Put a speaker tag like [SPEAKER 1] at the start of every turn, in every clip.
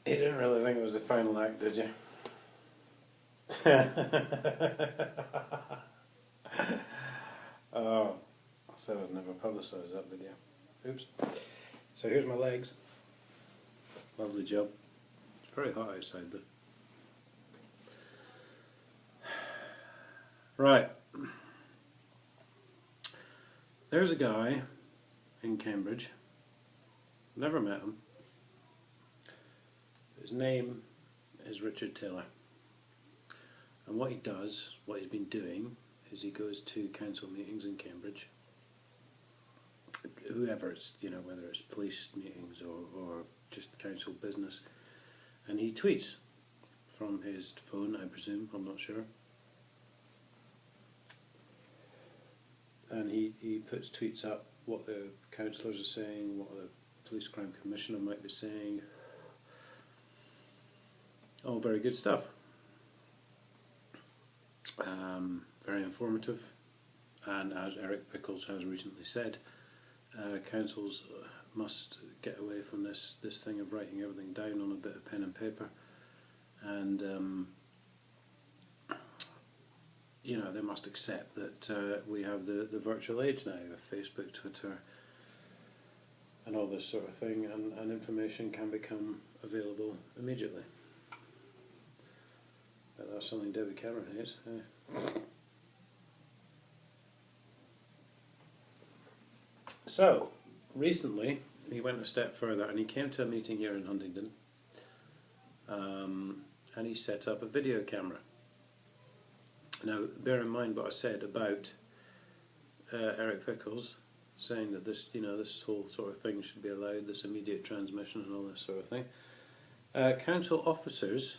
[SPEAKER 1] You didn't really think it was the final act, did you? Oh, I said I'd never publicise that video. Oops. So here's my legs. Lovely job. It's very hot outside though. Right. There's a guy in Cambridge. Never met him. His name is Richard Taylor. And what he does, what he's been doing, is he goes to council meetings in Cambridge. Whoever it's, whether it's police meetings or just council business. And he tweets from his phone, I presume, I'm not sure. And he puts tweets up what the councillors are saying, what the police crime commissioner might be saying. All very good stuff. Very informative. And as Eric Pickles has recently said, councils must get away from this thing of writing everything down on a bit of pen and paper. And they must accept that we have the virtual age now of Facebook, Twitter, and all this sort of thing, and information can become available immediately. But that's something David Cameron hates. So, recently, he went a step further and he came to a meeting here in Huntingdon, and he set up a video camera. Now, bear in mind what I said about Eric Pickles saying that this whole sort of thing should be allowed, this immediate transmission and all this sort of thing. Council officers,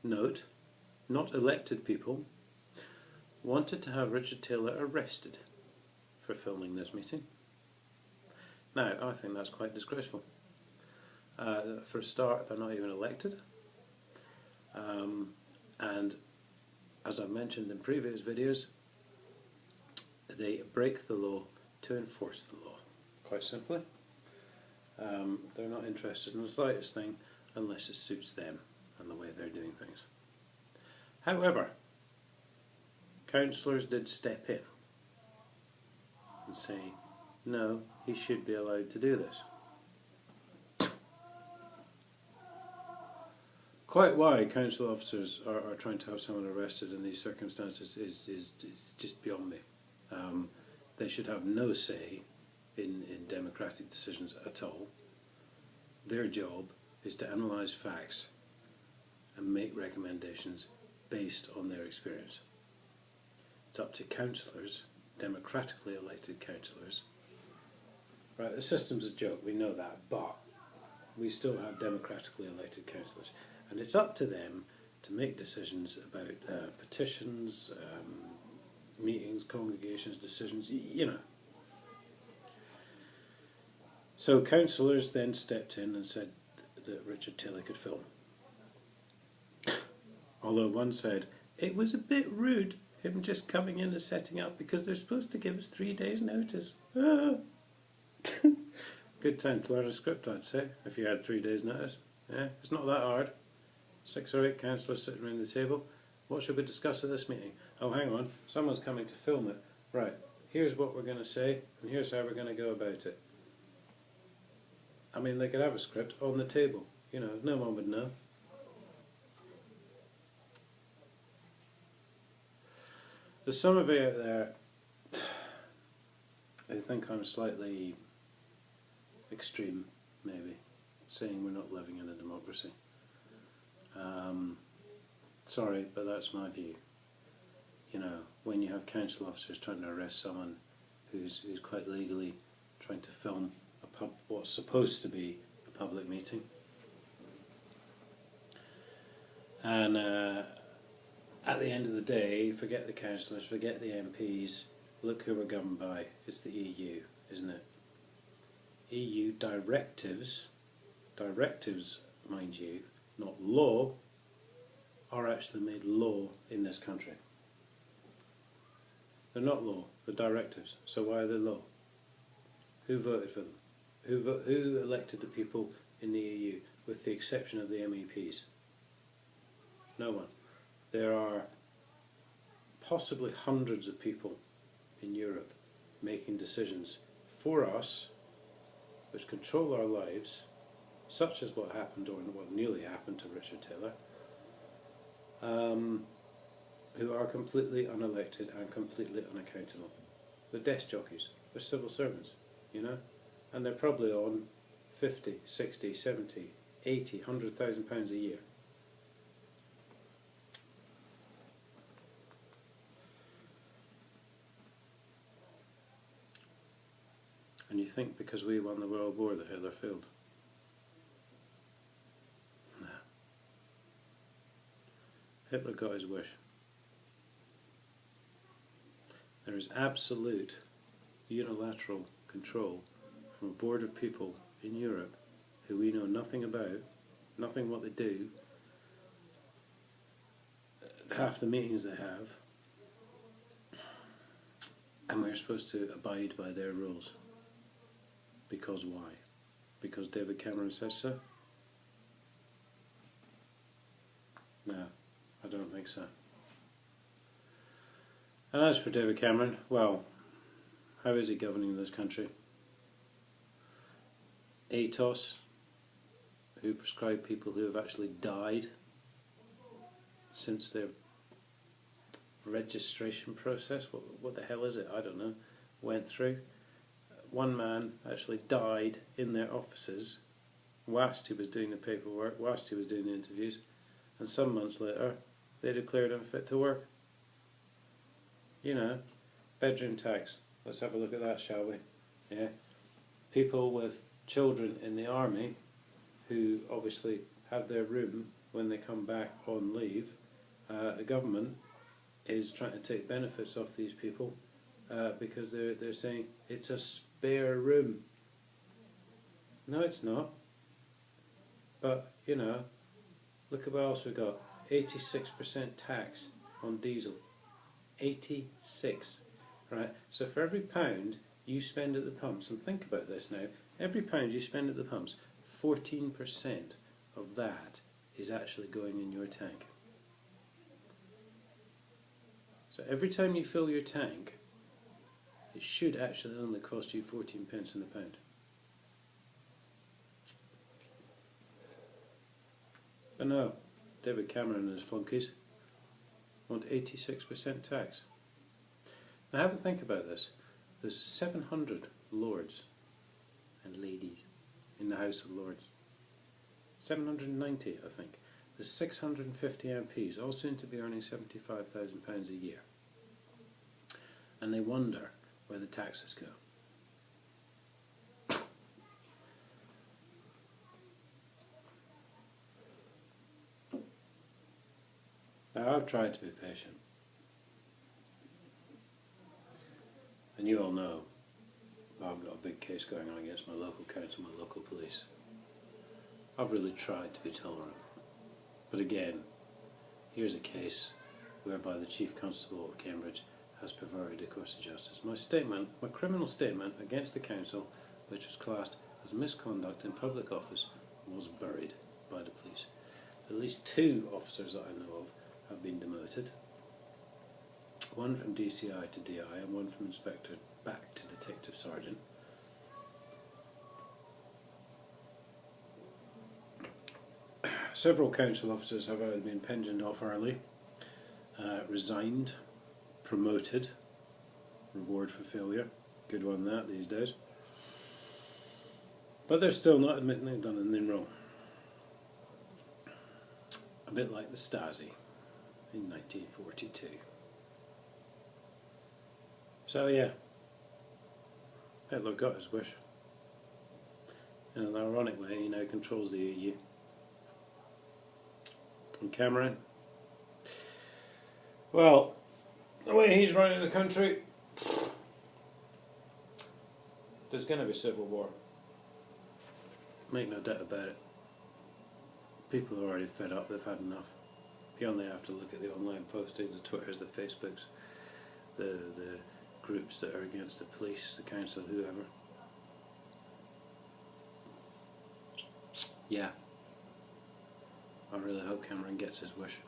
[SPEAKER 1] note, not elected people, wanted to have Richard Taylor arrested for filming this meeting. Now, I think that's quite disgraceful. For a start, they're not even elected. And as I've mentioned in previous videos, they break the law to enforce the law, quite simply. They're not interested in the slightest thing unless it suits them and the way they're doing things. However, councillors did step in and say, no, he should be allowed to do this. Quite why council officers are trying to have someone arrested in these circumstances is just beyond me. They should have no say in democratic decisions at all. Their job is to analyse facts and make recommendations based on their experience. It's up to councillors, democratically elected councillors. Right, the system's a joke, we know that, but we still have democratically elected councillors. And it's up to them to make decisions about petitions, meetings, congregations, decisions, So councillors then stepped in and said that Richard Taylor could film. Although one said, it was a bit rude, him just coming in and setting up, because they're supposed to give us 3 days notice. Good time to learn a script, I'd say, if you had 3 days notice. Yeah, it's not that hard. 6 or 8 councillors sitting around the table. What should we discuss at this meeting? Oh, hang on, someone's coming to film it. Right, here's what we're going to say, and here's how we're going to go about it. I mean, they could have a script on the table. No one would know. There's some of you out there who think I'm slightly extreme, maybe, saying we're not living in a democracy. Sorry, but that's my view. When you have council officers trying to arrest someone who's quite legally trying to film what's supposed to be a public meeting, and at the end of the day, forget the councillors, forget the MPs, look who we're governed by. It's the EU, isn't it? EU directives, mind you, not law, are actually made law in this country. They're not law, they're directives. So why are they law? Who voted for them? Who elected the people in the EU? with the exception of the MEPs. No one. There are possibly hundreds of people in Europe making decisions for us which control our lives, such as what happened, or what nearly happened to Richard Taylor, who are completely unelected and completely unaccountable. They're desk jockeys, they're civil servants, you know, and they're probably on 50, 60, 70, 80, £100,000 a year. And you think because we won the World War that Hitler failed? No. Hitler got his wish. There is absolute unilateral control from a board of people in Europe who we know nothing about, nothing what they do, half the meetings they have, and we're supposed to abide by their rules. Because why? Because David Cameron says so? No, I don't think so. And as for David Cameron, well, how is he governing this country? ATOS, who prescribe people who have actually died since their registration process, what the hell is it? I don't know, went through. One man actually died in their offices whilst he was doing the paperwork, whilst he was doing the interviews, and some months later they declared him fit to work. You know, bedroom tax. Let's have a look at that, shall we? Yeah. People with children in the army who obviously have their room when they come back on leave. The government is trying to take benefits off these people because they're saying it's a spare room. No, it's not. But, you know, look at what else we got. 86% tax on diesel. 86. Right? So for every pound you spend at the pumps, and think about this now, every pound you spend at the pumps, 14% of that is actually going in your tank. So every time you fill your tank, it should actually only cost you 14 pence in the pound. But no, David Cameron and his flunkies want 86% tax. Now have a think about this. There's 700 lords and ladies in the House of Lords. 790, I think. There's 650 MPs, all soon to be earning £75,000 a year. And they wonder where the taxes go. Now I've tried to be patient. And you all know I've got a big case going on against my local council, my local police. I've really tried to be tolerant. But again, here's a case whereby the Chief Constable of Cambridge has perverted the course of justice. My statement, my criminal statement against the council, which was classed as misconduct in public office, was buried by the police. At least 2 officers that I know of have been demoted. One from DCI to DI and one from Inspector back to Detective Sergeant. Several council officers have either been pensioned off early, resigned, promoted, reward for failure, good one that these days, but they're still not admitting they've done anything wrong. A bit like the Stasi in 1942. So yeah, Hitler got his wish. In an ironic way, he now controls the EU. And Cameron, well, the way he's running the country, there's going to be civil war. Make no doubt about it. People are already fed up, they've had enough. You only have to look at the online postings, the Twitters, the Facebooks, the groups that are against the police, the council, whoever. Yeah, I really hope Cameron gets his wish.